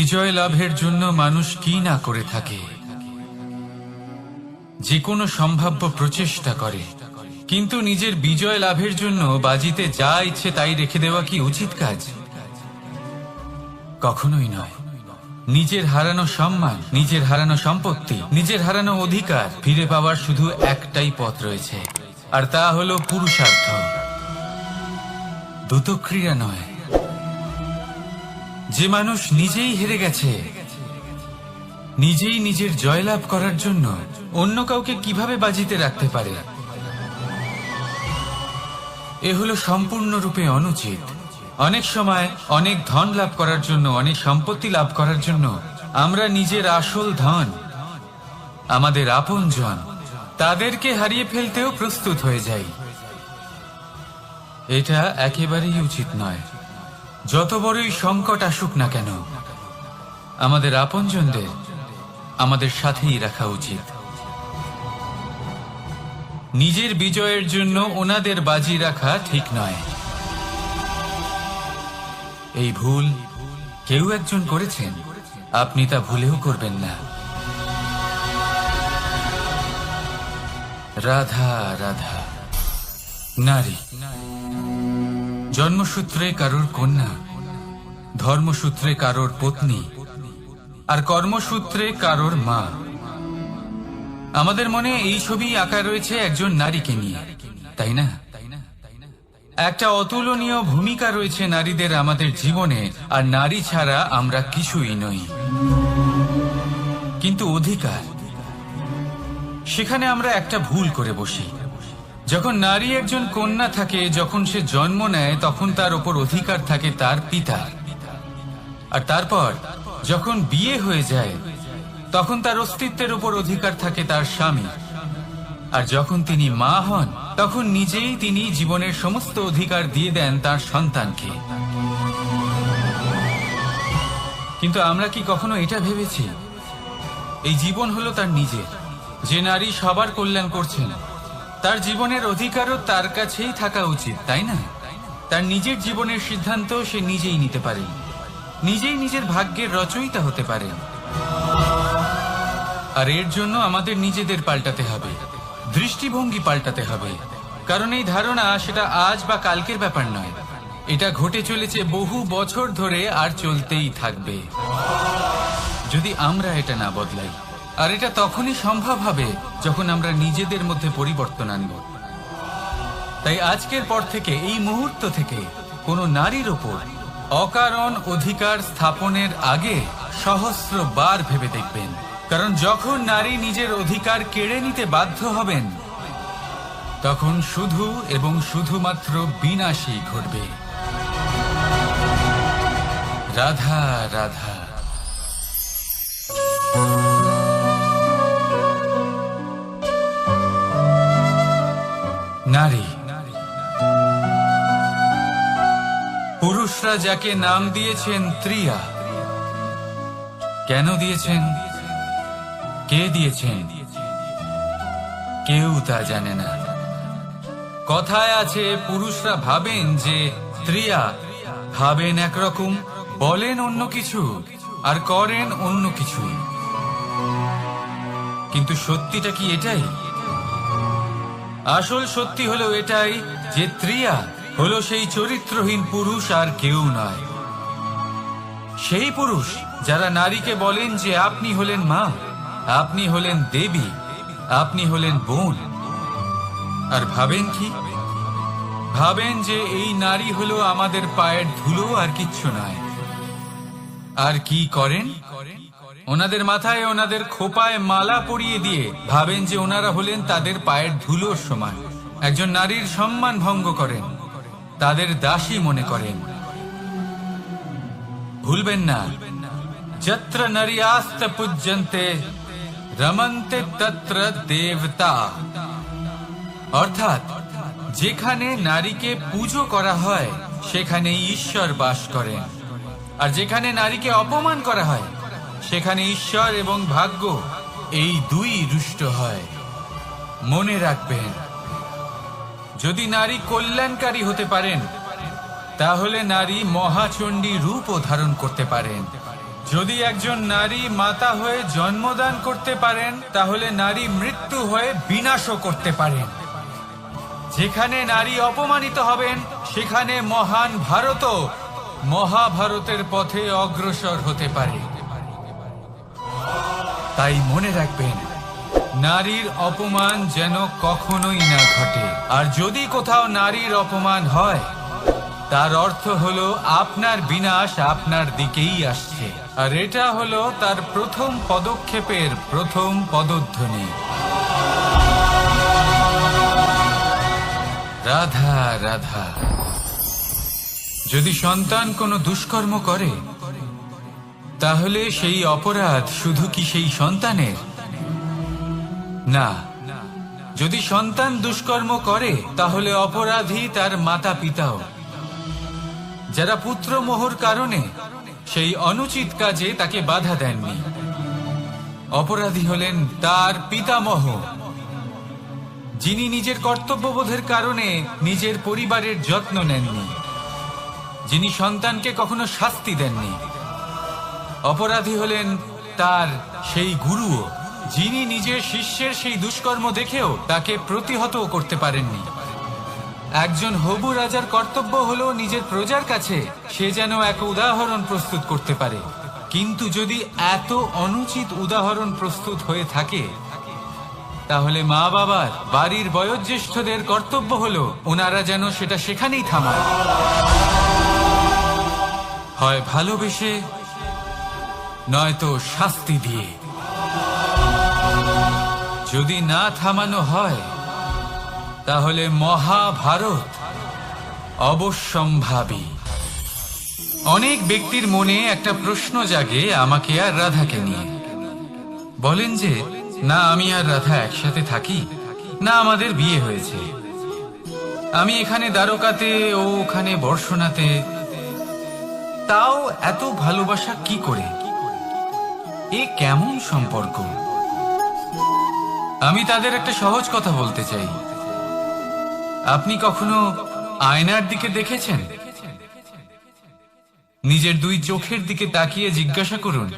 বিজয় লাভের জন্য মানুষ কি না করে থাকে, যে কোনো সম্ভাব্য প্রচেষ্টা করে, কিন্তু নিজের বিজয় লাভের জন্য বাজিতে যা ইচ্ছে তাই রেখে দেওয়া কি উচিত কাজ? কখনোই নয়। নিজের হারানো সম্মান, নিজের হারানো সম্পত্তি, নিজের হারানো অধিকার ফিরে পাওয়ার শুধু একটাই পথ রয়েছে, আর তা হলো পুরুষার্থ, দ্যুতক্রিয়া নয়। যে মানুষ নিজেই হেরে গেছে, নিজেই নিজের জয়লাভ করার জন্য অন্য কাউকে কিভাবে বাজিতে রাখতে পারে? এ হলো সম্পূর্ণরূপে অনুচিত। অনেক সময় অনেক ধন লাভ করার জন্য, অনেক সম্পত্তি লাভ করার জন্য আমরা নিজের আসল ধন, আমাদের আপনজন, তাদেরকে হারিয়ে ফেলতেও প্রস্তুত হয়ে যাই। এটা একেবারেই উচিত নয়। যত বড়ই সংকট আসুক না কেন, আমাদের আপনজনদের আমাদের সাথেই রাখা উচিত। নিজের বিজয়ের জন্য ওনাদের বাজি রাখা ঠিক নয়। এই ভুল কেউ একজন করেছেন, আপনি তা ভুলেও করবেন না। রাধা রাধা। নারী জন্মসূত্রে কারোর কন্যা, ধর্মসূত্রে কারোর পত্নী, আর কর্মসূত্রে কারোর মা। আমাদের মনে এই ছবি আঁকা রয়েছে একজন নারীকে নিয়ে, তাই না? একটা অতুলনীয় ভূমিকা রয়েছে নারীদের আমাদের জীবনে, আর নারী ছাড়া আমরা কিছুই নই। কিন্তু অধিকার, সেখানে আমরা একটা ভুল করে বসি। যখন নারী একজন কন্যা থাকে, যখন সে জন্ম নেয়, তখন তার ওপর অধিকার থাকে তার পিতার। আর তারপর যখন বিয়ে হয়ে যায়, তখন তার অস্তিত্বের উপর অধিকার থাকে তার স্বামী। আর যখন তিনি মা হন, তখন নিজেই তিনি জীবনের সমস্ত অধিকার দিয়ে দেন তার সন্তানকে। কিন্তু আমরা কি কখনো এটা ভেবেছি এই জীবন হলো তার নিজের? যে নারী সবার কল্যাণ করছেন, তার জীবনের অধিকারও তার কাছেই থাকা উচিত, তাই না? তার নিজের জীবনের সিদ্ধান্ত সে নিজেই নিতে পারে, নিজেই নিজের ভাগ্যের রচয়িতা হতে পারে। আর এর জন্য আমাদের নিজেদের পাল্টাতে হবে, দৃষ্টিভঙ্গি পাল্টাতে হবে। কারণ এই ধারণা সেটা আজ বা কালকের ব্যাপার নয়, এটা ঘটে চলেছে বহু বছর ধরে, আর চলতেই থাকবে যদি আমরা এটা না বদলাই। আর এটা তখনই সম্ভব হবে যখন আমরা নিজেদের মধ্যে পরিবর্তন আনব। তাই আজকের পর থেকে, এই মুহূর্ত থেকে, কোনো নারীর ওপর অকারণ অধিকার স্থাপনের আগে সহস্রবার ভেবে দেখবেন। কারণ যখন নারী নিজের অধিকার কেড়ে নিতে বাধ্য হবেন, তখন শুধু এবং শুধুমাত্র বিনাশই ঘটবে। রাধা রাধা। নারী, পুরুষরা যাকে নাম দিয়েছেন ত্রিয়া, কেন দিয়েছেন, কে দিয়েছেন, কেউ তা জানে না। কথায় আছে, পুরুষরা ভাবেন যে ত্রিয়া, ভাবেন একরকম, বলেন অন্য কিছু, আর করেন অন্য কিছু। কিন্তু সত্যিটা কি এটাই? আসল সত্যি হলো এটাই যে ত্রিয়া হলো সেই চরিত্রহীন পুরুষ, আর কেউ নয়। সেই পুরুষ যারা নারীকে বলেন যে আপনি হলেন মা, আপনি হলেন দেবী, আপনি হলেন বোন। আর ভাবেন কি? ভাবেন যে এই নারী হলো আমাদের পায়ের ধুলো, আর কিচ্ছু নয়। আর কি করেন? ওনাদের মাথায়, ওনাদের খোপায় মালা পরিয়ে দিয়ে ভাবেন যে ওনারা হলেন তাদের পায়ের ধুলোর সমান। একজন নারীর সম্মান ভঙ্গ করেন, তাদের দাসী মনে করেন। ভুলবেন না, যত্র নারীয়াস্ত পূজ্যন্তে রমন্তে তত্র দেবতা। অর্থাৎ যেখানে নারীকে পুজো করা হয়, সেখানে ঈশ্বর বাস করেন। আর যেখানে নারীকে অপমান করা হয়, সেখানে ঈশ্বর এবং ভাগ্য এই দুই রুষ্ট হয়। মনে রাখবেন, যদি নারী কল্যাণকারী হতে পারেন, তাহলে নারী মহাচণ্ডী রূপও ধারণ করতে পারেন। যদি একজন নারী মাতা হয়ে জন্মদান করতে পারেন, তাহলে নারী মৃত্যু হয়ে বিনাশও করতে পারেন। যেখানে নারী অপমানিত হবেন, সেখানে মহান ভারতও মহাভারতের পথে অগ্রসর হতে পারে। তাই মনে রাখবেন, নারীর অপমান যেন কখনোই না ঘটে। আর যদি কোথাও নারীর অপমান হয়, তার অর্থ হলো আপনার বিনাশ আপনার দিকেই আসছে। আর এটা হলো তার প্রথম পদক্ষেপের প্রথম পদধ্বনি। রাধা রাধা। যদি সন্তান কোনো দুষ্কর্ম করে, তাহলে সেই অপরাধ শুধু কি সেই সন্তানের? না, যদি সন্তান দুষ্কর্ম করে, তাহলে অপরাধী তার মাতা পিতাও, যারা পুত্রমোহর কারণে সেই অনুচিত কাজে তাকে বাধা দেননি। অপরাধী হলেন তার পিতামহ, যিনি নিজের কর্তব্যবোধের কারণে নিজের পরিবারের যত্ন নেননি, যিনি সন্তানকে কখনো শাস্তি দেননি। অপরাধী হলেন তার সেই গুরুও, যিনি নিজের শিষ্যের সেই দুষ্কর্ম দেখেও তাকে প্রতিহত করতে পারেননি। একজন হবু রাজার কর্তব্য হলো নিজের প্রজার কাছে সে যেন এক উদাহরণ প্রস্তুত করতে পারে। কিন্তু যদি এত অনুচিত উদাহরণ প্রস্তুত হয়ে থাকে, তাহলে মা বাবার, বাড়ির বয়োজ্যেষ্ঠদের কর্তব্য হলো ওনারা যেন সেটা সেখানেই থামায়, হয় ভালোবেসে, নয়তো শাস্তি দিয়ে। যদি না থামানো হয়, তাহলে মহাভারত অবশ্যম্ভাবী। অনেক ব্যক্তির মনে একটা প্রশ্ন জাগে আমাকে আর রাধাকে নিয়ে। বলেন যে, না আমি আর রাধা একসাথে থাকি, না আমাদের বিয়ে হয়েছে, আমি এখানে দ্বারকাতে, ও ওখানে বর্ষণাতে, তাও এত ভালোবাসা কি করে? এ কেমন সম্পর্ক? আমি তাদের একটা সহজ কথা বলতে চাই। আপনি কখনো আয়নার দিকে দেখেছেন? নিজের দুই চোখের দিকে তাকিয়ে জিজ্ঞাসা করুন,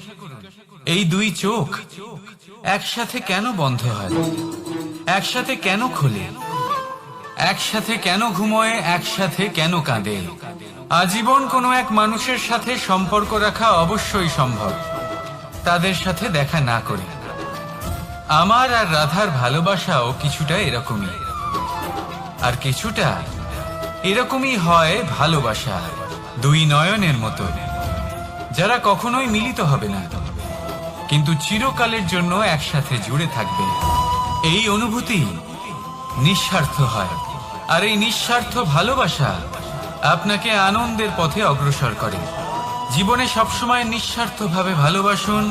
এই দুই চোখ একসাথে কেন বন্ধ হয়, একসাথে কেন খোলে, একসাথে কেন ঘুমোয়, একসাথে কেন কাঁদে? আজীবন কোনো এক মানুষের সাথে সম্পর্ক রাখা অবশ্যই সম্ভব, তাদের সাথে দেখা না করে। আমার আর রাধার ভালোবাসাও কিছুটা এরকমই, আর কিছুটা এরকমই হয় ভালোবাসা দুই নয়নের মতো, যারা কখনোই মিলিত হবে না, কিন্তু চিরকালের জন্য একসাথে জুড়ে থাকবে। এই অনুভূতি নিঃস্বার্থ হয়, আর এই নিঃস্বার্থ ভালোবাসা আপনাকে আনন্দের পথে অগ্রসর করে। জীবনে সবসময় নিঃস্বার্থভাবে ভালোবাসুন,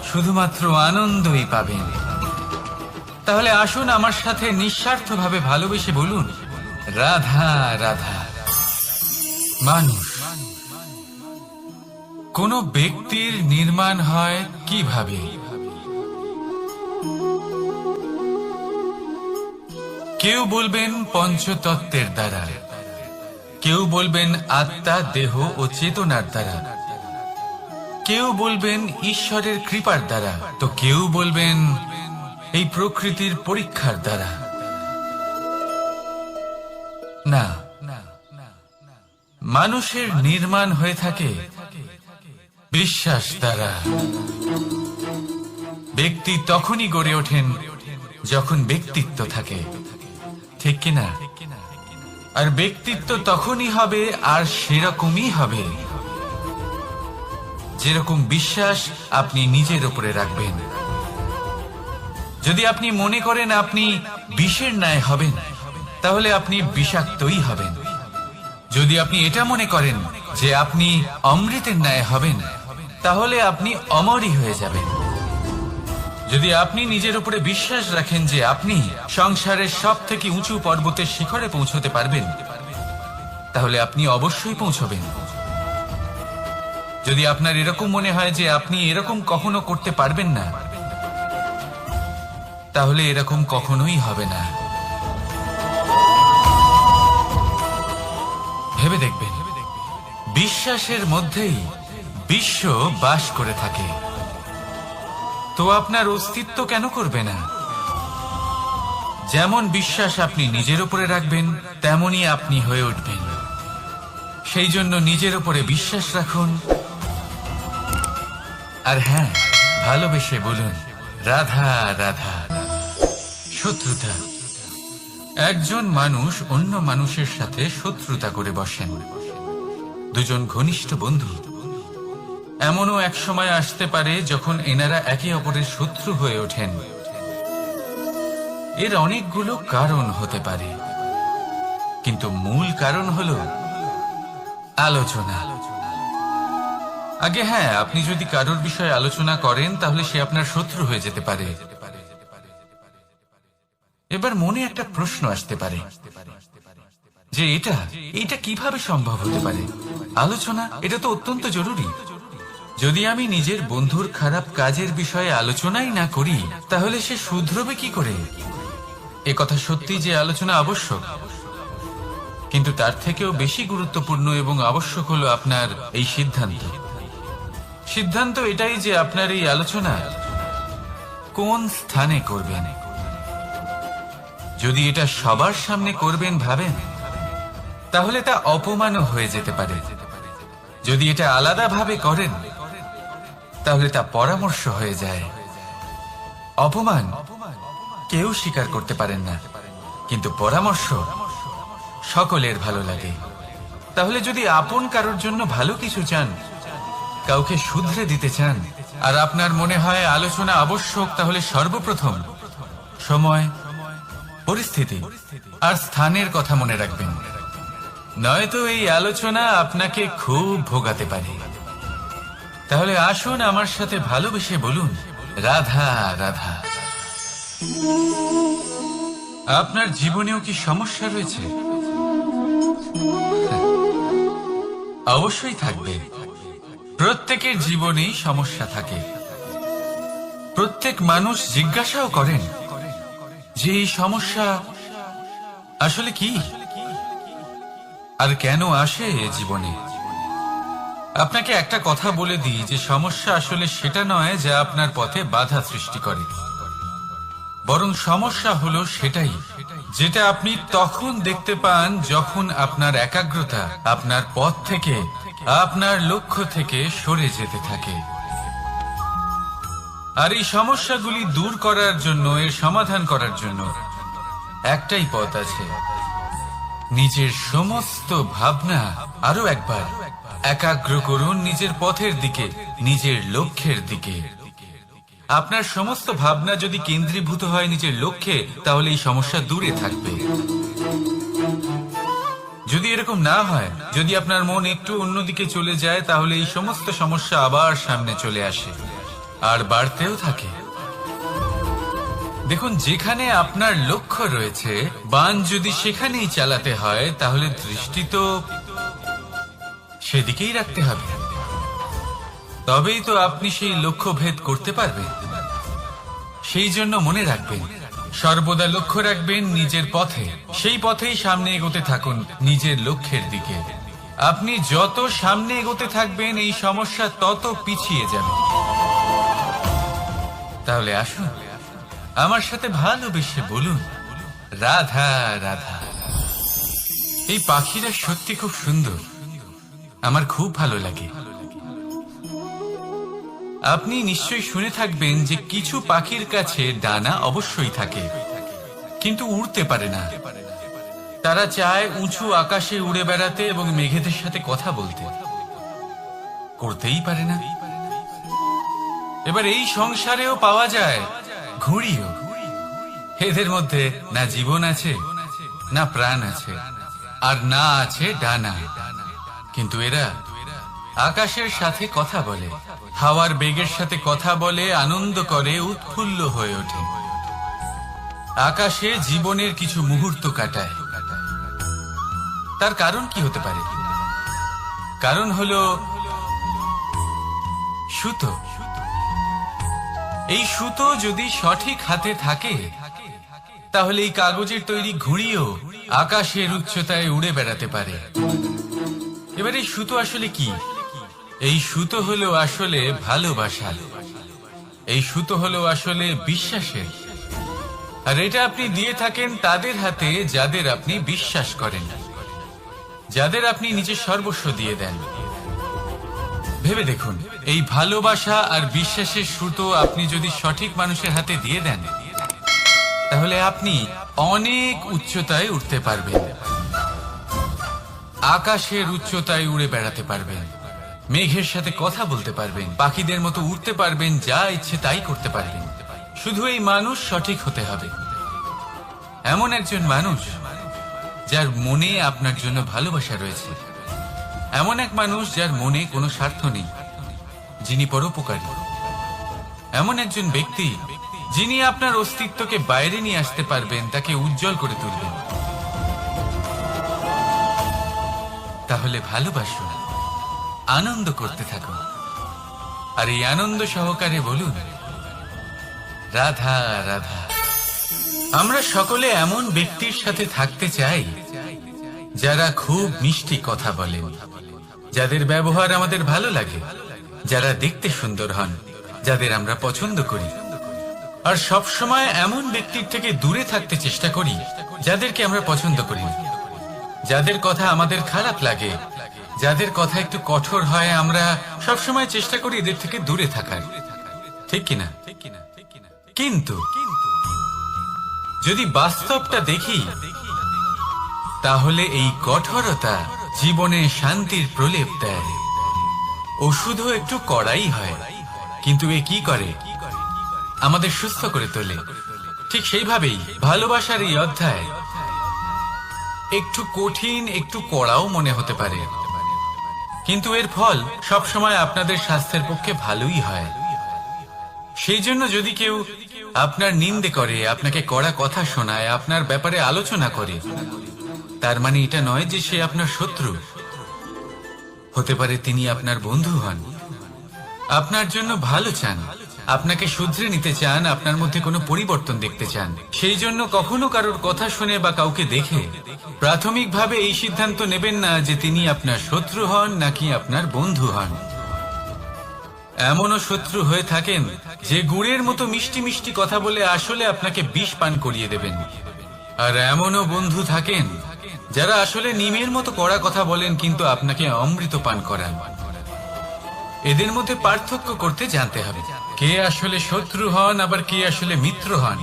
শুধুমাত্র আনন্দই পাবেন। তাহলে আসুন আমার সাথে নিঃস্বার্থভাবে ভালোবেসে বলুন, রাধা রাধা। মানুষ, কোন ব্যক্তির নির্মাণ হয় কিভাবে? কেউ বলবেন পঞ্চতত্ত্বের দ্বারা, কেউ বলবেন আত্মা, দেহ ও চেতনার দ্বারা, কেউ বলবেন ঈশ্বরের কৃপার দ্বারা, তো কেউ বলবেন এই প্রকৃতির পরীক্ষার দ্বারা। না, মানুষের নির্মাণ হয়ে থাকে বিশ্বাস দ্বারা। ব্যক্তি তখনই গড়ে ওঠেন যখন ব্যক্তিত্ব থাকে, ঠিক কিনা? আর ব্যক্তিত্ব তখনই হবে আর সেরকমই হবে যেরকম বিশ্বাস আপনি নিজের উপরে রাখবেন। যদি আপনি মনে করেন আপনি বিষের ন্যায় হবেন, তাহলে আপনি বিষাক্তই হবেন। যদি আপনি এটা মনে করেন যে আপনি অমৃতের ন্যায় হবেন, তাহলে আপনি অমরই হয়ে যাবেন। যদি আপনি নিজের উপরে বিশ্বাস রাখেন যে আপনি সংসারের সব থেকে উঁচু পর্বতের শিখরে পৌঁছতে পারবেন, তাহলে আপনি অবশ্যই পৌঁছবেন। যদি আপনার এরকম মনে হয় যে আপনি এরকম কখনো করতে পারবেন না, তাহলে এরকম কখনোই হবে না। ভেবে দেখবেন, বিশ্বাসের মধ্যেই বিশ্ব বাস করে থাকে। তো আপনার অস্তিত্ব কেন করবে না? যেমন বিশ্বাস আপনি নিজের উপরে রাখবেন, তেমনই আপনি হয়ে উঠবেন। সেই জন্য নিজের উপরে বিশ্বাস রাখুন। আর হ্যাঁ, ভালোবেসে বলুন রাধা রাধা। শত্রুতা। একজন মানুষ অন্য মানুষের সাথে শত্রুতা করে বসেন। দুজন ঘনিষ্ঠ বন্ধু, এমনও এক সময় আসতে পারে যখন এনারা একে অপরের শত্রু হয়ে ওঠেন। এর অনেকগুলো কারণ হতে পারে, কিন্তু মূল কারণ হলো আলোচনা। আগে হ্যাঁ, আপনি যদি কারোর বিষয়ে আলোচনা করেন তাহলে সে আপনার শত্রু হয়ে যেতে পারে। এবার মনে একটা প্রশ্ন আসতে পারে যে এটা কিভাবে সম্ভব হতে পারে? আলোচনা, এটা তো অত্যন্ত জরুরি। যদি আমি নিজের বন্ধুর খারাপ কাজের বিষয়ে আলোচনাই না করি তাহলে সে শুধরবে কি করে? এ কথা সত্যি যে আলোচনা আবশ্যক, কিন্তু তার থেকেও বেশি গুরুত্বপূর্ণ এবং আবশ্যক হলো আপনার এই সিদ্ধান্ত। সিদ্ধান্ত এটাই যে আপনার এই আলোচনা কোন স্থানে করবেন। যদি এটা সবার সামনে করবেন ভাবেন, তাহলে তা অপমানও হয়ে যেতে পারে। যদি এটা আলাদাভাবে করেন তাহলে তা পরামর্শ হয়ে যায়। অপমান কেউ স্বীকার করতে পারেন না, কিন্তু পরামর্শ সকলের ভালো লাগে। তাহলে যদি আপন কারোর জন্য ভালো কিছু চান, কাউকে শুধরে দিতে চান, আর আপনার মনে হয় আলোচনা আবশ্যক, তাহলে সর্বপ্রথম সময়, পরিস্থিতি আর স্থানের কথা মনে রাখবেন। নয়তো এই আলোচনা আপনাকে খুব ভোগাতে পারে। তাহলে আসুন আমার সাথে ভালোবেসে বলুন রাধা রাধা। আপনার জীবনেও কি সমস্যা রয়েছে? অবশ্যই থাকবে। প্রত্যেকের জীবনেই সমস্যা থাকে। প্রত্যেক মানুষ জিজ্ঞাসাও করেন যে এই সমস্যা আসলে কি আর কেন আসে জীবনে। আপনাকে একটা কথা বলে দিই যে সমস্যা আসলে সেটা নয় যা আপনার পথে বাধা সৃষ্টি করে, বরং সমস্যা হলো সেটাই যেটা আপনি তখন দেখতে পান যখন আপনার একাগ্রতা আপনার পথ থেকে, আপনার লক্ষ্য থেকে সরে যেতে থাকে। আর এই সমস্যাগুলি দূর করার জন্য, এর সমাধান করার জন্য একটাই পথ আছে। নিজের সমস্ত ভাবনা আরো একবার একাগ্র করুন নিজের পথের দিকে, নিজের লক্ষ্যের দিকে। আপনার সমস্ত ভাবনা যদি কেন্দ্রীভূত হয় নিজের লক্ষ্যে, তাহলে এই সমস্যা দূরে থাকবে। যদি এরকম না হয়, যদি আপনার মন একটু অন্যদিকে চলে যায়, তাহলে এই সমস্ত সমস্যা আবার সামনে চলে আসে আর বাড়তেও থাকে। দেখুন, যেখানে আপনার লক্ষ্য রয়েছে, বান যদি সেখানেই চালাতে হয়, তাহলে দৃষ্টি তো সেদিকেই রাখতে হবে। তবেই তো আপনি সেই লক্ষ্য ভেদ করতে পারবেন। সেই জন্য মনে রাখবেন, সর্বদা লক্ষ্য রাখবেন নিজের পথে, সেই পথেই সামনে এগোতে থাকুন নিজের লক্ষ্যের দিকে। আপনি যত সামনে এগোতে থাকবেন এই সমস্যা তত পিছিয়ে যাবে। তাহলে আসুন আমার সাথে ভালোবেসে বলুন রাধা রাধা। এই পাখিরা সত্যি খুব সুন্দর, আমার খুব ভালো লাগে। আপনি নিশ্চয়ই শুনে থাকবেন যে কিছু পাখির কাছে ডানা অবশ্যই থাকে, কিন্তু উড়তে পারে না। তারা চায় উঁচু আকাশে উড়ে বেড়াতে এবং মেঘেদের সাথে কথা বলতে, করতেই পারে না। এবার এই সংসারেও পাওয়া যায় ঘুড়িও। এদের মধ্যে না জীবন আছে, না প্রাণ আছে, আর না আছে ডানা, কিন্তু এরা আকাশের সাথে কথা বলে, হাওয়ার বেগের সাথে কথা বলে, আনন্দ করে, উৎফুল্ল হয়ে ওঠে। আকাশে জীবনের কিছু মুহূর্ত কাটায়। তার কারণ কি হতে পারে? কারণ হলো সুতো। এই সুতো যদি সঠিক হাতে থাকে, তাহলে এই কাগজের তৈরি ঘুড়িও আকাশের উচ্চতায় উড়ে বেড়াতে পারে এবার এই সুতো আসলে কি? এই সুতো হলো আসলে ভালোবাসা, এই সুতো হলো আসলে বিশ্বাসের। আর এটা আপনি দিয়ে থাকেন তাদের হাতে যাদের আপনি বিশ্বাস করেন, যাদের আপনি নিজের সর্বস্ব দিয়ে দেন। ভেবে দেখুন, এই ভালোবাসা আর বিশ্বাসের সুতো আপনি যদি সঠিক মানুষের হাতে দিয়ে দেন, তাহলে আপনি অনেক উচ্চতায় উঠতে পারবেন, আকাশের উচ্চতায় উড়ে বেড়াতে পারবেন, মেঘের সাথে কথা বলতে পারবেন, পাখিদের মতো উঠতে পারবেন, যা ইচ্ছে তাই করতে পারবেন। শুধু এই মানুষ সঠিক হতে হবে, এমন একজন মানুষ যার মনে আপনার জন্য ভালোবাসা রয়েছে, এমন এক মানুষ যার মনে কোনো স্বার্থ নেই, যিনি পরোপকারী, এমন একজন ব্যক্তি যিনি আপনার অস্তিত্বকে বাইরে নিয়ে আসতে পারবেন, তাকে উজ্জ্বল করে তুলবেন। তাহলে ভালোবাসুন, আনন্দ করতে থাকুন, আর এই আনন্দ সহকারে বলুন, রাধা রাধা। আমরা সকলে এমন ব্যক্তির সাথে থাকতে চাই যারা খুব মিষ্টি কথা বলেন, যাদের ব্যবহার আমাদের ভালো লাগে, যারা দেখতে সুন্দর হন, যাদের আমরা পছন্দ করি। আর সব সময় এমন ব্যক্তির থেকে দূরে থাকতে চেষ্টা করি যাদেরকে আমরা পছন্দ করি না, যাদের কথা আমাদের খারাপ লাগে, যাদের কথা একটু কঠোর হয়। আমরা সব সময় চেষ্টা করি এদের থেকে দূরে থাকার, ঠিক কিনা? কিন্তু যদি বাস্তবটা দেখি, তাহলে এই কঠোরতা জীবনে শান্তির প্রলেপ দেয়। ওষুধও একটু কড়াই হয়, কিন্তু এ কি করে? আমাদের সুস্থ করে তোলে। ঠিক সেইভাবেই ভালোবাসার এই অধ্যায় একটু কঠিন, একটু কড়াও মনে হতে পারে, কিন্তু এর ফল সবসময় আপনাদের স্বাস্থ্যের পক্ষে ভালোই হয়। সেই জন্য যদি কেউ আপনার নিন্দে করে, আপনাকে কড়া কথা শোনায়, আপনার ব্যাপারে আলোচনা করে, তার মানে এটা নয় যে সে আপনার শত্রু। হতে পারে তিনি আপনার বন্ধু হন, আপনার জন্য ভালো চান, আপনাকে শুধরে নিতে চান, আপনার মধ্যে কোনো পরিবর্তন দেখতে চান। সেই জন্য কখনো কারোর কথা শুনে বা কাউকে দেখে প্রাথমিকভাবে এই সিদ্ধান্ত নেবেন না যে তিনি আপনার শত্রু হন নাকি আপনার বন্ধু হন। এমনও শত্রু হয়ে থাকেন যে গুড়ের মতো মিষ্টি মিষ্টি কথা বলে আসলে আপনাকে বিষ পান করিয়ে দেবেন। আর এমনও বন্ধু থাকেন যারা আসলে নিমের মতো কড়া কথা বলেন, কিন্তু আপনাকে অমৃত পান করান। এদের মধ্যে পার্থক্য করতে জানতে হবে, কে আসলে শত্রু হন আবার কে আসলে মিত্র হন।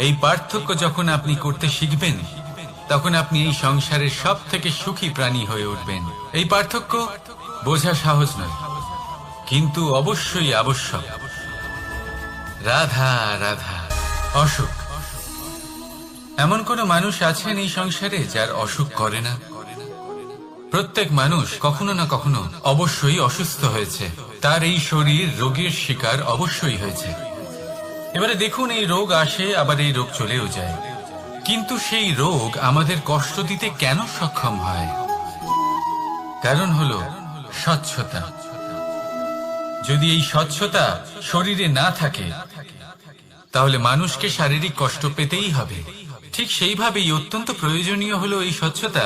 এই পার্থক্য যখন আপনি করতে শিখবেন, তখন আপনি এই সংসারের সব থেকে সুখী প্রাণী হয়ে উঠবেন। এই পার্থক্য বোঝা সহজ নয়, কিন্তু অবশ্যই আবশ্যক। রাধা রাধা। অসুখ। এমন কোন মানুষ আছেন এই সংসারে যার অসুখ করে না? প্রত্যেক মানুষ কখনো না কখনো অবশ্যই অসুস্থ হয়েছে, তার এই শরীর রোগের শিকার অবশ্যই হয়েছে। এবারে দেখুন, এই রোগ আসে, আবার এই রোগ চলেও যায়, কিন্তু সেই রোগ আমাদের কষ্ট দিতে কেন সক্ষম হয়? কারণ হলো স্বচ্ছতা। যদি এই স্বচ্ছতা শরীরে না থাকে, তাহলে মানুষকে শারীরিক কষ্ট পেতেই হবে। ঠিক সেইভাবেই অত্যন্ত প্রয়োজনীয় হলো এই স্বচ্ছতা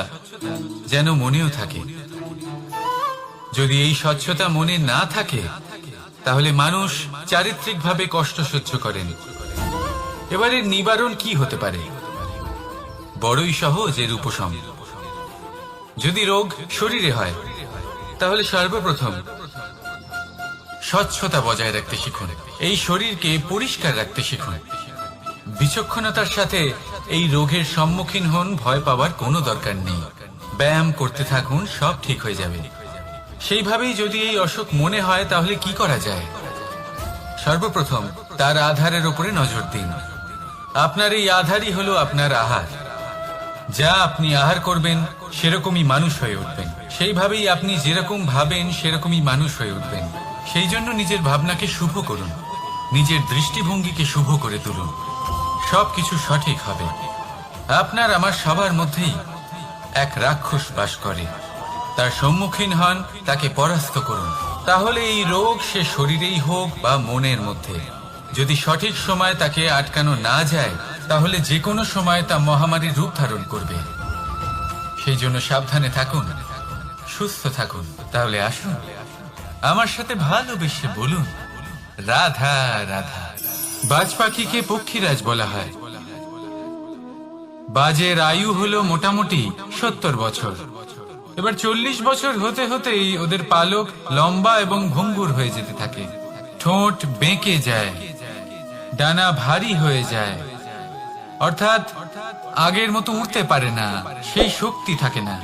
যেন মনেও থাকে। যদি এই স্বচ্ছতা মনে না থাকে, তাহলে মানুষ চারিত্রিকভাবে কষ্ট সহ্য করেন। এবারে নিবারণ কি হতে পারে? বড়ই সহজ এর উপশম। যদি রোগ শরীরে হয়, তাহলে সর্বপ্রথম স্বচ্ছতা বজায় রাখতে শিখুন, এই শরীরকে পরিষ্কার রাখতে শিখুন। বিচক্ষণতার সাথে এই রোগের সম্মুখীন হন, ভয় পাওয়ার কোনো দরকার নেই। ব্যায়াম করতে থাকুন, সব ঠিক হয়ে যাবে। সেইভাবেই যদি এই অসুখ মনে হয়, তাহলে কি করা যায়? সর্বপ্রথম তার আধারের উপরে নজর দিন। আপনার এই আধারই হলো আপনার আহার। যা আপনি আহার করবেন, সেরকমই মানুষ হয়ে উঠবেন। সেইভাবেই আপনি যেরকম ভাবেন, সেরকমই মানুষ হয়ে উঠবেন। সেই জন্য নিজের ভাবনাকে শুভ করুন, নিজের দৃষ্টিভঙ্গিকে শুভ করে তুলুন, সবকিছু সঠিক হবে। আপনার আমার সবার মধ্যেই এক রাক্ষস বাস করে, তার সম্মুখীন হন, তাকে পরাস্ত করুন। তাহলে এই রোগ সে শরীরেই হোক বা মনের মধ্যে, যদি সঠিক সময় তাকে আটকানো না যায়, তাহলে যে কোনো সময় তা মহামারীর রূপ ধারণ করবে। সেই জন্য সাবধানে থাকুন, সুস্থ থাকুন। তাহলে আসুন আমার সাথে ভালোবেসে বলুন রাধা রাধা। বাজ পাখিকে পক্ষীরাজ বলা হয়। বাজের আয়ু হলো মোটামুটি 70 বছর। এবার 40 বছর হতে হতেই ওদের পালক লম্বা এবং ভঙ্গুর হয়ে যেতে থাকে, ঠোঁট বেঁকে যায়, ডানা ভারী হয়ে যায়, অর্থাৎ আগের মতো উঠতে পারে না, সেই শক্তি থাকে না।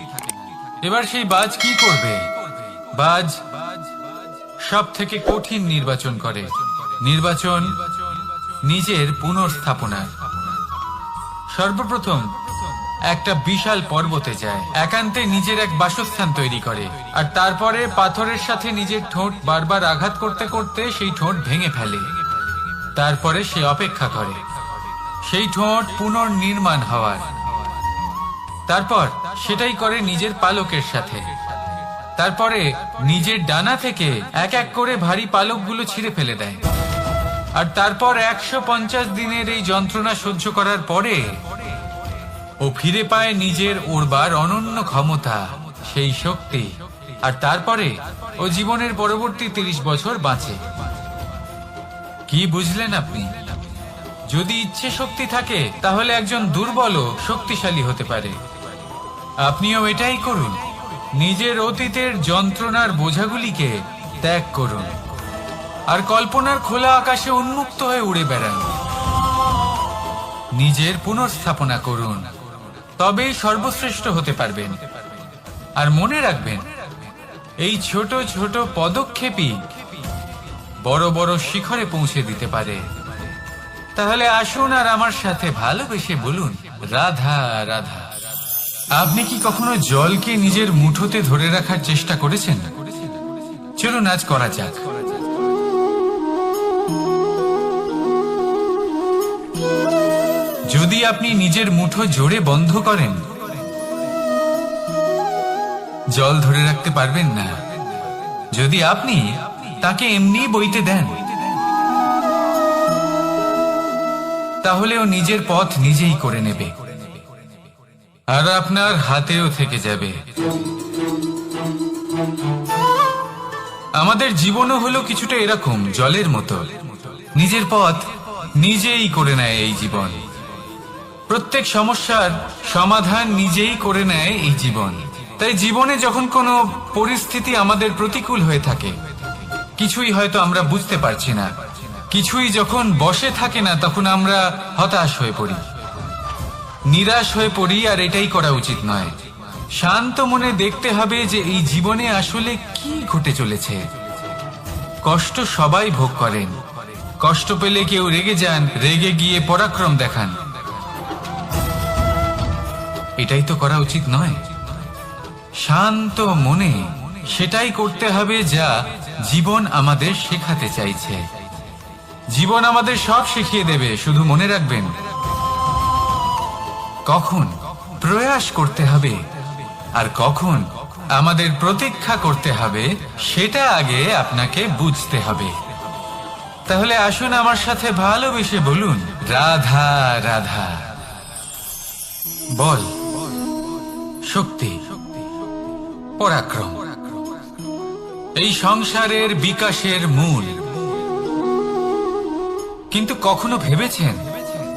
এবার সেই বাজ কি করবে? বাজ সব থেকে কঠিন নির্বাচন করে, নির্বাচন নিজের পুনর্স্থাপনার। সর্বপ্রথম একটা বিশাল পর্বতে যায়, একান্তে নিজের এক বাসস্থান তৈরি করে, আর তারপরে পাথরের সাথে নিজের ঠোঁট বারবার আঘাত করতে করতে সেই ঠোঁট ভেঙে ফেলে। তারপরে সে অপেক্ষা করে সেই ঠোঁট পুনর্নির্মাণ হওয়ার। তারপর সেটাই করে নিজের পালকের সাথে। তারপরে নিজের ডানা থেকে এক এক করে ভারী পালকগুলো ছিঁড়ে ফেলে দেয়। আর তারপর 150 দিনের এই যন্ত্রণা সহ্য করার পরে ও ফিরে পায় নিজের ওড়বার অনন্য ক্ষমতা, সেই শক্তি। আর তারপরে ও জীবনের পরবর্তী 30 বছর বাঁচে। কি বুঝলেন আপনি? যদি ইচ্ছে শক্তি থাকে তাহলে একজন দুর্বলও শক্তিশালী হতে পারে। আপনিও এটাই করুন, নিজের অতীতের যন্ত্রণার বোঝাগুলিকে ত্যাগ করুন আর কল্পনার খোলা আকাশে উন্মুক্ত হয়ে উড়ে বেড়ান। নিজের পুনর্স্থাপনা করুন, তবেই সর্বশ্রেষ্ঠ হতে পারবেন। আর মনে রাখবেন, এই ছোট ছোট পদক্ষেপই বড় বড় শিখরে পৌঁছে দিতে পারে। তাহলে আসুন আর আমার সাথে ভালোবেসে বলুন রাধা রাধা। আপনি কি কখনো জলকে নিজের মুঠোতে ধরে রাখার চেষ্টা করেছেন? চলুন আজ করা যাক। যদি আপনি নিজের মুঠো জোরে বন্ধ করেন, জল ধরে রাখতে পারবেন না। যদি আপনি তাকে এমনি বইতে দেন, তাহলে ও নিজের পথ নিজেই করে নেবে আর আপনার হাতেও থেকে যাবে। আমাদের জীবনও হলো কিছুটা এরকম, জলের মতো। নিজের পথ নিজেই করে নেয় এই জীবন। প্রত্যেক সমস্যার সমাধান নিজেই করে নেয় এই জীবন। তাই জীবনে যখন কোনো পরিস্থিতি আমাদের প্রতিকূল হয়ে থাকে, কিছুই হয়তো আমরা বুঝতে পারছি না, কিছুই যখন বসে থাকে না, তখন আমরা হতাশ হয়ে পড়ি, নিরাশ হয়ে পড়ি। আর এটাই করা উচিত নয়। শান্ত মনে দেখতে হবে যে এই জীবনে আসলে কি ঘটে চলেছে। কষ্ট সবাই ভোগ করেন। কষ্ট পেলে কেউ রেগে যান, রেগে গিয়ে পরাক্রম দেখান। এটাই তো করা উচিত নয়। শান্ত মনে সেটাই করতে হবে যা জীবন আমাদের শেখাতে চাইছে। জীবন আমাদের সব শিখিয়ে দেবে, শুধু মনে রাখবেন কখন প্রয়াস করতে হবে আর কখন আমাদের প্রতীক্ষা করতে হবে, সেটা আগে আপনাকে বুঝতে হবে। তাহলে আসুন আমার সাথে ভালোবেসে বলুন রাধা রাধা। বল, শক্তি, পরাক্রম এই সংসারের বিকাশের মূল। কিন্তু কখনো ভেবেছেন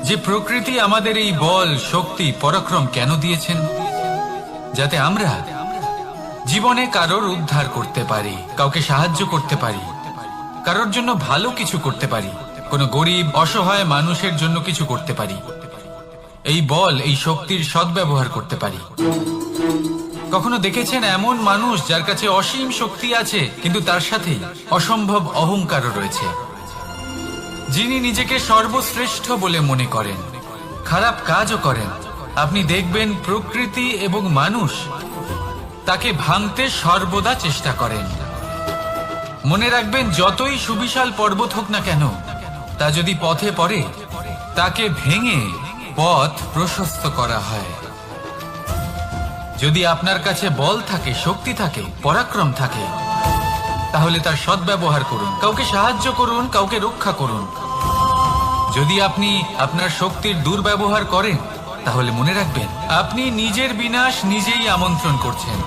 যে প্রকৃতি আমাদের এই বল, শক্তি, পরাক্রম কেন দিয়েছেন? যাতে আমরা জীবনে কারোর উদ্ধার করতে পারি, কাউকে সাহায্য করতে পারি, কারোর জন্য ভালো কিছু করতে পারি, কোনো গরিব অসহায় মানুষের জন্য কিছু করতে পারি। এই বল, এই শক্তির সদ্ব্যবহার করতে পারি। কখনো দেখেছেন এমন মানুষ যার কাছে অসীম শক্তি আছে, কিন্তু তার সাথে অসম্ভব অহংকারও রয়েছে, যিনি নিজেকে সর্বশ্রেষ্ঠ বলে মনে করেন, খারাপ কাজও করেন। আপনি দেখবেন প্রকৃতি এবং মানুষ তাকে ভাঙতে সর্বদা চেষ্টা করেন। মনে রাখবেন, যতই সুবিশাল পর্বত হোক না কেন, তা যদি পথে পড়ে, তাকে ভেঙে পথ প্রশস্ত করা হয়। যদি আপনার কাছে বল থাকে, শক্তি থাকে, পরাক্রম থাকে, তাহলে তার সদ্ব্যবহার করুন, কাউকে সাহায্য করুন, কাউকে রক্ষা করুন। যদি আপনি আপনার শক্তির দুর্ব্যবহার করেন, তাহলে মনে রাখবেন আপনি নিজের বিনাশ নিজেই আমন্ত্রণ করছেন।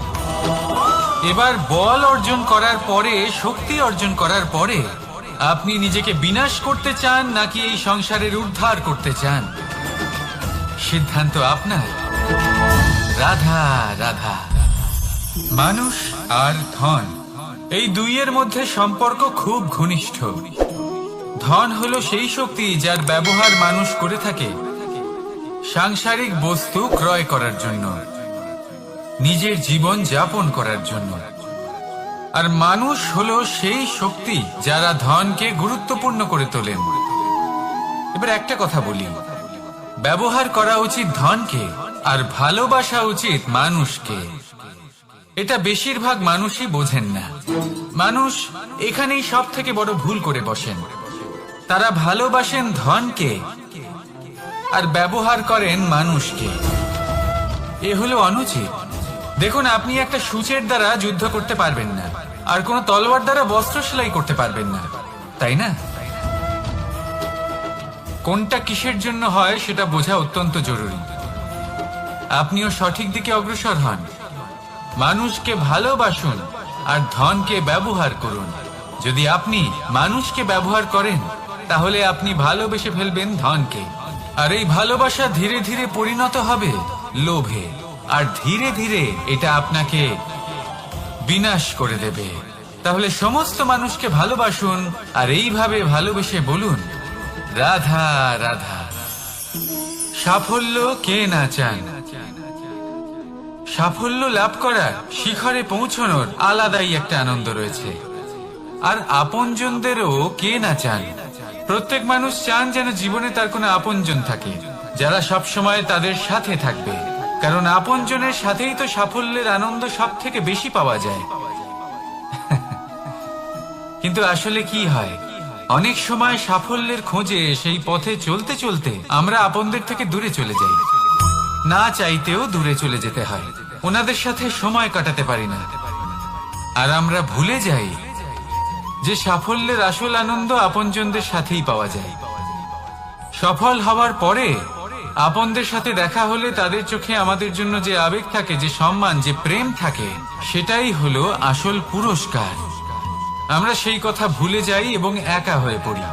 এবার বল অর্জন করার পরে, শক্তি অর্জন করার পরে আপনি নিজেকে বিনাশ করতে চান নাকি এই সংসারের উদ্ধার করতে চান, সিদ্ধান্ত আপনার। রাধা রাধা। মানুষ আর ধন, এই দুইয়ের মধ্যে সম্পর্ক খুব ঘনিষ্ঠ। ধন হলো সেই শক্তি যার ব্যবহার মানুষ করে থাকে সাংসারিক বস্তু ক্রয় করার জন্য, নিজের জীবন যাপন করার জন্য। আর মানুষ হলো সেই শক্তি যারা ধনকে গুরুত্বপূর্ণ করে তোলেন। এবার একটা কথা বলি, ব্যবহার করা উচিত ধনকে আর ভালোবাসা উচিত মানুষকে। এটা বেশিরভাগ মানুষই বোঝেন না। মানুষ এখানেই সব থেকে বড় ভুল করে বসেন। তারা ভালোবাসেন ধনকে আর ব্যবহার করেন মানুষকে। এ হলো অনুচিত। দেখুন, আপনি একটা সূচের দ্বারা যুদ্ধ করতে পারবেন না, আর কোনো তলোয়ার দ্বারা বস্ত্র সেলাই করতে পারবেন না, তাই না? কোনটা কিসের জন্য হয় সেটা বোঝা অত্যন্ত জরুরি। আপনিও সঠিক দিকে অগ্রসর হন। মানুষকে ভালোবাসুন আর ধনকে ব্যবহার করুন। যদি আপনি মানুষকে ব্যবহার করেন তাহলে আপনি ভালোবেসে ফেলবেন ধনকে, আর এই ভালোবাসা ধীরে ধীরে পরিণত হবে লোভে, আর ধীরে ধীরে এটা আপনাকে বিনাশ করে দেবে। তাহলে সমস্ত মানুষকে ভালোবাসুন আর এইভাবে ভালোবেসে বলুন, রাধা রাধা। সাফল্য কে না চান? সাফল্য লাভ করার, শিখরে পৌঁছানোর আলাদাই একটা আনন্দ রয়েছে। আর আপনজনদেরও কে না চান? প্রত্যেক মানুষ চান যেন জীবনে তার কোনো আপনজন থাকে যারা সব সময় তাদের সাথে থাকবে, কারণ আপনজনের সাথেই তো সাফল্যের আনন্দ সব থেকে বেশি পাওয়া যায়। কিন্তু আসলে কি হয়, অনেক সময় সাফল্যের খোঁজে সেই পথে চলতে চলতে আমরা আপনদের থেকে দূরে চলে যাই। না চাইতেও দূরে চলে যেতে হয়, ওনাদের সাথে সময় কাটাতে পারি না। আর আমরা ভুলে যাই যে সাফল্যের আসল আনন্দ আপনজনদের সাথেই পাওয়া যায়। সফল হওয়ার পরে আপনদের সাথে দেখা হলে তাদের চোখে আমাদের জন্য যে আবেগ থাকে, যে সম্মান, যে প্রেম থাকে, সেটাই হলো আসল পুরস্কার। আমরা সেই কথা ভুলে যাই এবং একা হয়ে পড়ি।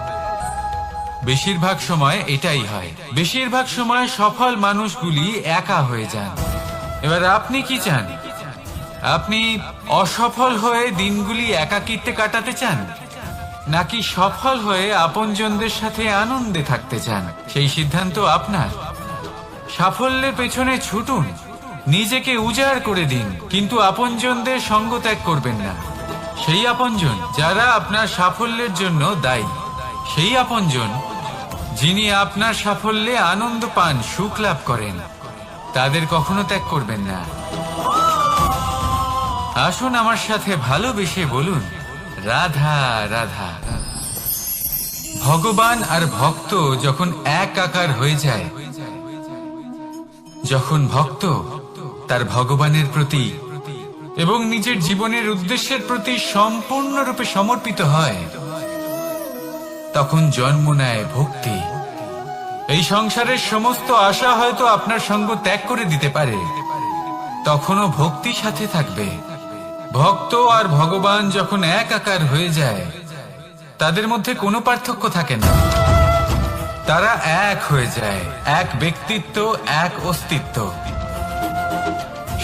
বেশিরভাগ সময় এটাই হয়। বেশিরভাগ সময় সফল মানুষগুলি একা হয়ে যান। এবার আপনি কি চান? আপনি অসফল হয়ে দিনগুলি একাকিত্বে কাটাতে চান, নাকি সফল হয়ে আপনজনদের সাথে আনন্দে থাকতে চান? সেই সিদ্ধান্ত আপনার। সাফল্যের পেছনে ছুটুন, নিজেকে উজাড় করে দিন, কিন্তু আপনজনদের সঙ্গ ত্যাগ করবেন না। সেই আপনজন যারা আপনার সাফল্যের জন্য দায়ী, সেই আপনজন যিনি আপনার সাফল্যে আনন্দ পান, সুখ লাভ করেন, তাদের কখনো ত্যাগ করবেন না। আসুন আমার সাথে ভালোবেসে বলুন, রাধা রাধা। ভগবান আর ভক্ত যখন এক আকার হয়ে যায়, যখন ভক্ত তার ভগবানের প্রতি এবং নিজের জীবনের উদ্দেশ্যের প্রতি সম্পূর্ণরূপে সমর্পিত হয়, তখন জন্ম নেয় ভক্তি। এই সংসারের সমস্ত আশা হয়তো আপনার সঙ্গ ত্যাগ করে দিতে পারে, তখনও ভক্তি সাথে থাকবে। ভক্ত আর ভগবান যখন এক আকার হয়ে যায়, তাদের মধ্যে কোনো পার্থক্য থাকে না। তারা এক হয়ে যায়, এক ব্যক্তিত্ব, এক অস্তিত্ব।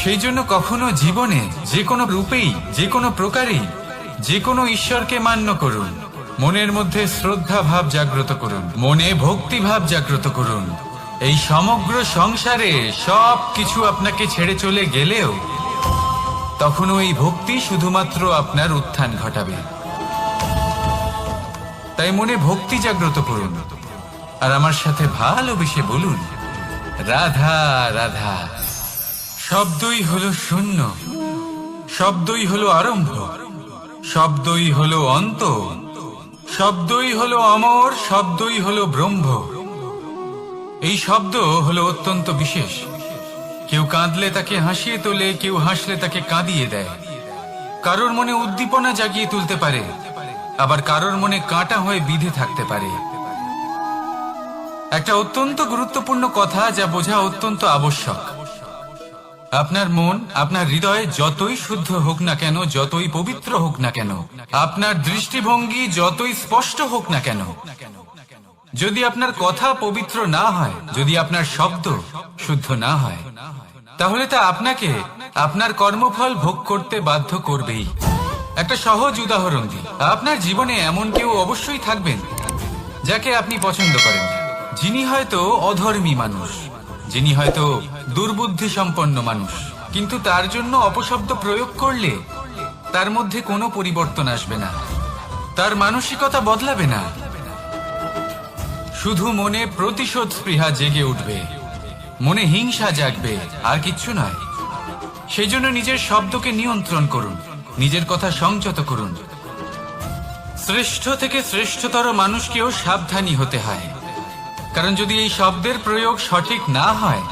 সেই জন্য কখনো জীবনে যে কোনো রূপেই, যে কোনো প্রকারেই, যে কোনো ঈশ্বরকে মান্য করুন। মনের মধ্যে শ্রদ্ধা ভাব জাগ্রত করুন, মনে ভক্তি ভাব জাগ্রত করুন। এই সমগ্র সংসারে সব কিছু আপনাকে ছেড়ে চলে গেলেও তখনও এই ভক্তি শুধুমাত্র আপনার উত্থান ঘটাবে। তাই মনে ভক্তি জাগ্রত করুন আর আমার সাথে ভালোবেসে বলুন, রাধা রাধা। শব্দই হলো শূন্য, শব্দই হলো আরম্ভ, শব্দই হলো অন্ত, শব্দই হলো অমর, শব্দই হলো ব্রহ্ম। এই শব্দ হলো অত্যন্ত বিশেষ। কেউ কাঁদলে তাকে হাসিয়ে তোলে, কেউ হাসলে তাকে কাঁদিয়ে দেয়। কারোর মনে উদ্দীপনা জাগিয়ে তুলতে পারে, আবার কারোর মনে কাঁটা হয়ে বিঁধে থাকতে পারে। একটা অত্যন্ত গুরুত্বপূর্ণ কথা যা বোঝা অত্যন্ত আবশ্যক। আপনার মন, আপনার হৃদয় যতই শুদ্ধ হোক না কেন, যতই পবিত্র হোক না কেন, আপনার দৃষ্টিভঙ্গি যতই স্পষ্ট হোক না কেন, যদি আপনার কথা পবিত্র না হয়, যদি আপনার শব্দ শুদ্ধ না হয়, তাহলে তা আপনাকে আপনার কর্মফল ভোগ করতে বাধ্য করবেই। একটা সহজ উদাহরণ দিই। আপনার জীবনে এমন কেউ অবশ্যই থাকবেন যাকে আপনি পছন্দ করেন, যিনি হয়তো অধর্মী মানুষ, যিনি হয়তো দুর্বুদ্ধি সম্পন্ন মানুষ, কিন্তু তার জন্য অপশব্দ প্রয়োগ করলে তার মধ্যে কোনো পরিবর্তন আসবে না, তার মানসিকতা বদলাবে না, শুধু মনে প্রতিশোধ স্পৃহা জেগে উঠবে, মনে হিংসা জাগবে, আর কিচ্ছু নয়। সেই জন্য নিজের শব্দকে নিয়ন্ত্রণ করুন, নিজের কথা সংযত করুন। শ্রেষ্ঠ থেকে শ্রেষ্ঠতর মানুষকেও সাবধানী হতে হয়, কারণ যদি এই শব্দের প্রয়োগ সঠিক না হয়,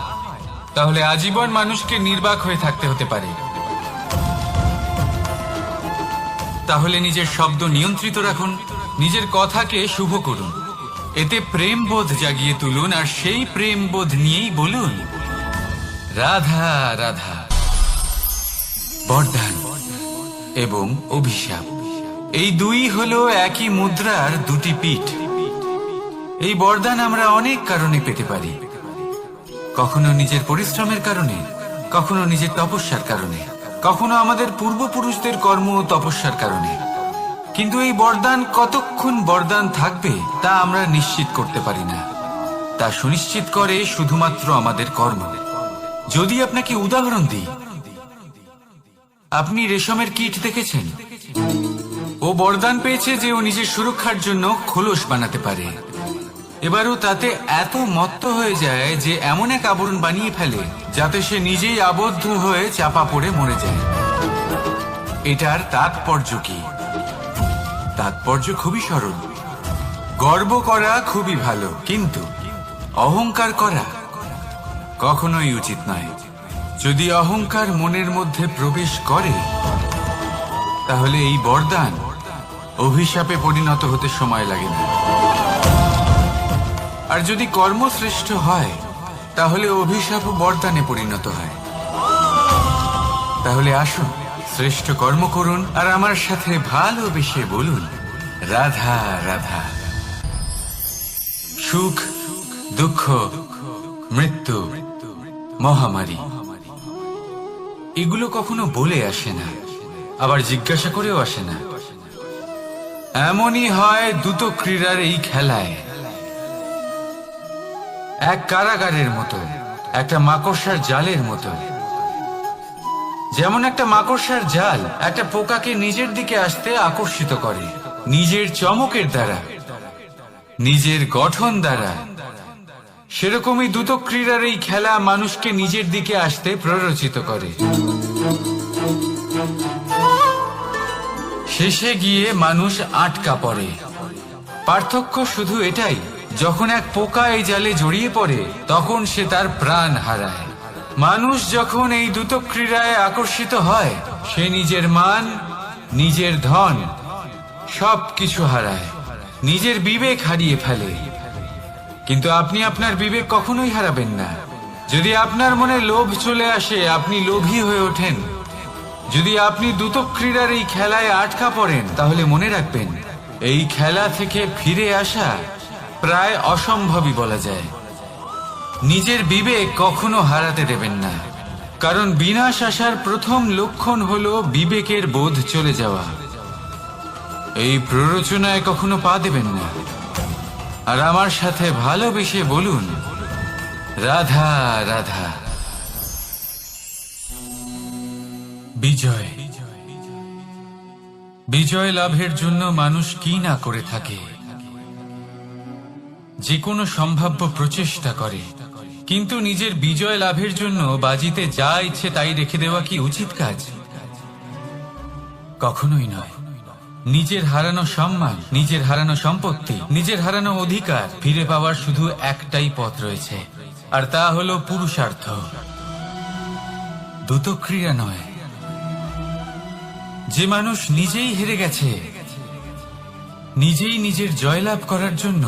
তাহলে আজীবন মানুষকে নির্বাক হয়ে থাকতে হতে পারে। তাহলে নিজের শব্দ নিয়ন্ত্রিত রাখুন, নিজের কথাকে শুভ করুন, এতে প্রেমবোধ জাগিয়ে তুলুন, আর সেই প্রেমবোধ নিয়েই বলুন রাধা রাধা। বরদান এবং অভিশাপ, এই দুই হলো একই মুদ্রার দুটি পিঠ। এই বরদান আমরা অনেক কারণে পেতে পারি, কখনো নিজের পরিশ্রমের কারণে, কখনো নিজের তপস্যার কারণে, কখনো আমাদের পূর্বপুরুষদের কর্ম ও তপস্যার কারণে। কিন্তু এই বরদান কতক্ষণ বরদান থাকবে তা আমরা নিশ্চিত করতে পারি না, তা সুনিশ্চিত করে শুধুমাত্র আমাদের কর্ম। যদি আপনাকে উদাহরণ দিই, আপনি রেশমের কীট দেখেছেন? ও বরদান পেয়েছে যে ও নিজের সুরক্ষার জন্য খোলস বানাতে পারে। এবারও তাতে এত মত্ত হয়ে যায় যে এমন এক আবরণ বানিয়ে ফেলে যাতে সে নিজেই আবদ্ধ হয়ে চাপা পড়ে মরে যায়। এটার তাৎপর্য কি? তাৎপর্য খুবই সরল। গর্ব করা খুবই ভালো, কিন্তু অহংকার করা কখনোই উচিত নয়। যদি অহংকার মনের মধ্যে প্রবেশ করে, তাহলে এই বরদান অভিশাপে পরিণত হতে সময় লাগে না। আর যদি কর্মশ্রেষ্ঠ হয়, তাহলে অভিশাপ বরদানে পরিণত হয়। তাহলে আসুন শ্রেষ্ঠ কর্ম করুন, আর আমার সাথে ভালোবেসে বলুন রাধা রাধা। সুখ, দুঃখ, মৃত্যু, মহামারী, এগুলো কখনো বলে আসে না, আবার জিজ্ঞাসা করেও আসে না। এমনই হয় দ্রুত ক্রীড়ার এই খেলায়। এক কারাগারের মতো, একটা মাকড়সার জালের মতো। যেমন একটা মাকড়সার জাল একটা পোকাকে নিজের দিকে আসতে আকর্ষিত করে নিজের চমকের দ্বারা, নিজের গঠন দ্বারা, সেরকমই দ্রুত ক্রীড়ার এই খেলা মানুষকে নিজের দিকে আসতে প্ররোচিত করে। শেষে গিয়ে মানুষ আটকা পড়ে। পার্থক্য শুধু এটাই, যখন এক পোকা এই জালে জড়িয়ে পড়ে তখন সে তার প্রাণ হারায়। মানুষ যখন এই দ্রুত ক্রীড়ায় আকর্ষিত হয়, সে নিজের মান, নিজের ধন সবকিছু হারায়, নিজের বিবেক হারিয়ে ফেলে। কিন্তু আপনি আপনার বিবেক কখনোই হারাবেন না। যদি আপনার মনে লোভ চলে আসে, আপনি লোভী হয়ে ওঠেন। যদি আপনি দ্রুত ক্রীড়ার এই খেলায় আটকা পড়েন, তাহলে মনে রাখবেন এই খেলা থেকে ফিরে আসা প্রায় অসম্ভবই বলা যায়। নিজের বিবেক কখনো হারাতে দেবেন না, কারণ বিনাশ আসার প্রথম লক্ষণ হলো বিবেকের বোধ চলে যাওয়া। এই প্ররোচনায় কখনো পা দেবেন না। আর আমার সাথে ভালোবেসে বলুন রাধা রাধা। বিজয়, বিজয় লাভের জন্য মানুষ কি না করে থাকে, যে কোনো সম্ভাব্য প্রচেষ্টা করে। কিন্তু নিজের বিজয় লাভের জন্য বাজিতে যা ইচ্ছে তাই রেখে দেওয়া কি উচিত কাজ? কখনোই নয়। নিজের হারানো সম্মান, নিজের হারানো সম্পত্তি, নিজের হারানো অধিকার ফিরে পাওয়ার শুধু একটাই পথ রয়েছে, আর তা হলো পুরুষার্থ, দ্রুত ক্রীড়া নয়। যে মানুষ নিজেই হেরে গেছে, নিজেই নিজের জয়লাভ করার জন্য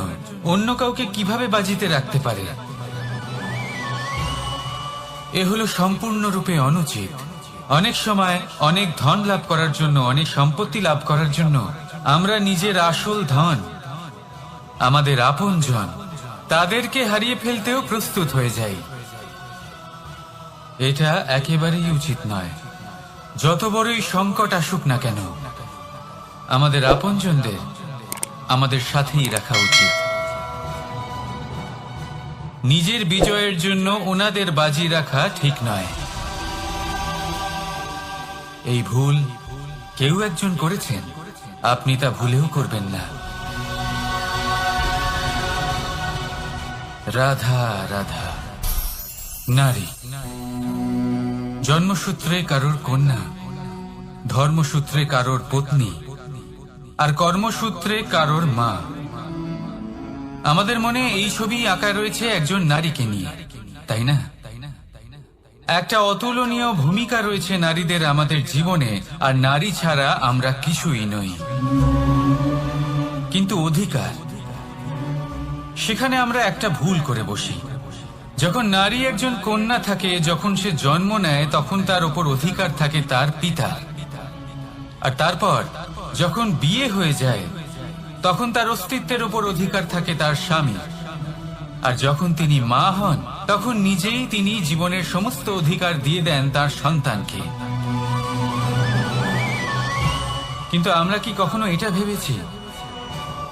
অন্য কাউকে কিভাবে বাজিতে রাখতে পারে? এ হলো সম্পূর্ণরূপে অনুচিত। অনেক সময় অনেক ধন লাভ করার জন্য, অনেক সম্পত্তি লাভ করার জন্য আমরা নিজের আসল ধন, আমাদের আপনজন, তাদেরকে হারিয়ে ফেলতেও প্রস্তুত হয়ে যাই। এটা একেবারেই উচিত নয়। যত বড়ই সংকট আসুক না কেন, আমাদের আপনজনদের আমাদের সাথেই রাখা উচিত। নিজের বিজয়ের জন্য ওনাদের বাজি রাখা ঠিক নয়। এই ভুল কেউ একজন করেছেন, আপনি তা ভুলেও করবেন না। রাধা রাধা। নারী জন্মসূত্রে কারোর কন্যা, ধর্মসূত্রে কারোর পত্নী, আর কর্মসূত্রে কারোর মা। আমাদের মনে এই ছবি আঁকা রয়েছে একজন নারীকে নিয়ে, তাই না? একটা অতুলনীয় ভূমিকা রয়েছে নারীদের আমাদের জীবনে, আর নারী ছাড়া আমরা কিছুই নই। কিন্তু অধিকার, সেখানে আমরা একটা ভুল করে বসি। যখন নারী একজন কন্যা থাকে, যখন সে জন্ম নেয়, তখন তার উপর অধিকার থাকে তার পিতা। আর তারপর যখন বিয়ে হয়ে যায়, তখন তার অস্তিত্বের উপর অধিকার থাকে তার স্বামী। আর যখন তিনি মা হন, তখন নিজেই তিনি জীবনের সমস্ত অধিকার দিয়ে দেন তার সন্তানকে। কিন্তু আমরা কি কখনো এটা ভেবেছি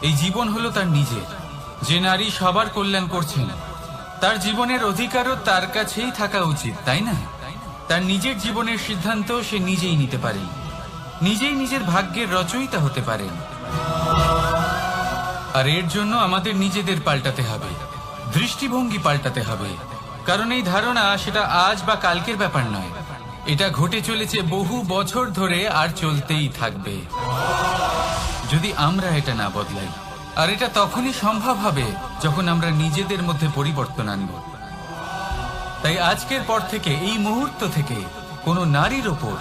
এই জীবন হলো তার নিজের? যে নারী সবার কল্যাণ করছেন, তার জীবনের অধিকারও তার কাছেই থাকা উচিত, তাই না? তার নিজের জীবনের সিদ্ধান্ত সে নিজেই নিতে পারেন, নিজেই নিজের ভাগ্যের রচয়িতা হতে পারেন। আর এর জন্য আমাদের নিজেদের পাল্টাতে হবে, দৃষ্টিভঙ্গি পাল্টাতে হবে। কারণ এই ধারণা সেটা আজ বা কালকের ব্যাপার নয়, এটা ঘটে চলেছে বহু বছর ধরে আর চলতেই থাকবে যদি আমরা এটা না বদলাই। আর এটা তখনই সম্ভব হবে যখন আমরা নিজেদের মধ্যে পরিবর্তন আনব। তাই আজকের পর থেকে, এই মুহূর্ত থেকে, কোনো নারীর ওপর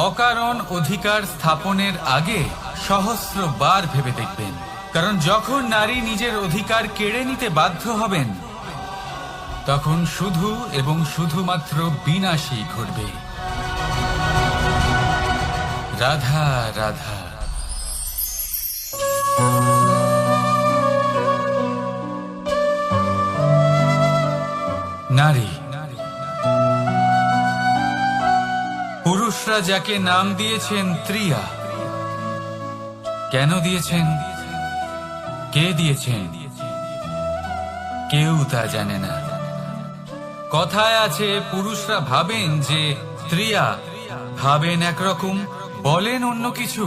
অকারণ অধিকার স্থাপনের আগে সহস্রবার ভেবে দেখবেন। কারণ যখন নারী নিজের অধিকার কেড়ে নিতে বাধ্য হবেন, তখন শুধু এবং শুধুমাত্র বিনাশই ঘটবে। রাধা রাধা। নারী, পুরুষরা যাকে নাম দিয়েছেন ত্রিয়া, কেন দিয়েছেন, কে দিয়েছেন, কেউ তা জানে না। কথায় আছে, পুরুষরা ভাবেন যে ত্রিয়া, ভাবেন একরকম, বলেন অন্য কিছু,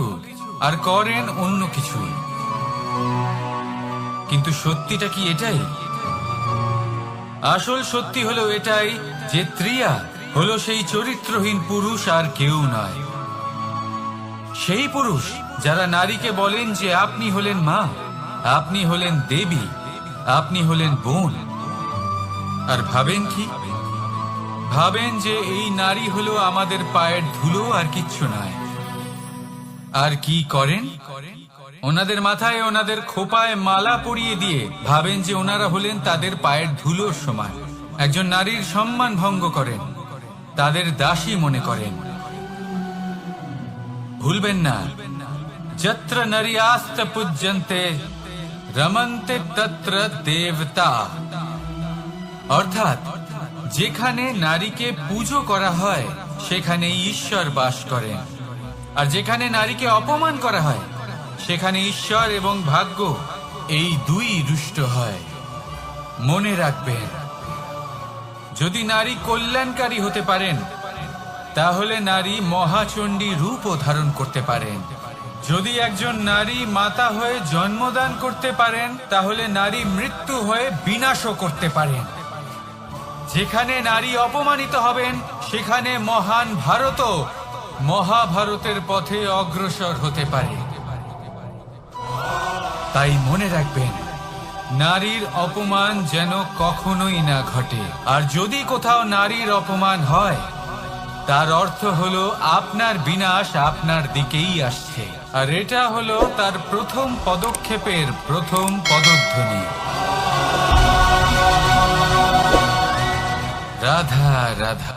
আর করেন অন্য কিছুই। কিন্তু সত্যিটা কি এটাই? আসল সত্যি হলো এটাই যে ত্রিয়া হলো সেই চরিত্রহীন পুরুষ, আর কেউ নয়। সেই পুরুষ যারা নারীকে বলেন যে আপনি হলেন মা, আপনি হলেন দেবী, আপনি হলেন বোন। আর ভাবেন কি? ভাবেন যে এই নারী হলো আমাদের পায়ের ধুলো, আর কিচ্ছু নয়। আর কি করেন? ওনাদের মাথায়, ওনাদের খোপায় মালা পরিয়ে দিয়ে ভাবেন যে ওনারা হলেন তাদের পায়ের ধুলোর সমান। একজন নারীর সম্মান ভঙ্গ করেন, তাদের দাসী মনে করেন। ভুলবেন না, যত্র নারীয়াস্ত পূজ্যন্তে রমন্তে তত্র দেবতা। অর্থাৎ যেখানে নারীকে পুজো করা হয়, সেখানে ঈশ্বর বাস করেন। আর যেখানে নারীকে অপমান করা হয়, সেখানে ঈশ্বর এবং ভাগ্য এই দুই রুষ্ট হয়। মনে রাখবেন, যদি নারী কল্যাণকারী হতে পারেন, তাহলে নারী মহাচণ্ডী রূপও ধারণ করতে পারেন। যদি একজন নারী মাতা হয়ে জন্মদান করতে পারেন, তাহলে নারী মৃত্যু হয়ে বিনাশও করতে পারেন। যেখানে নারী অপমানিত হবেন, সেখানে মহান ভারতও মহাভারতের পথে অগ্রসর হতে পারে। তাই মনে রাখবেন, নারীর অপমান যেন কখনোই না ঘটে। আর যদি কোথাও নারীর অপমান হয়, তার অর্থ হলো আপনার বিনাশ আপনার দিকেই আসছে। আর এটা হলো তার প্রথম পদক্ষেপের প্রথম পদধ্বনি। রাধা রাধা।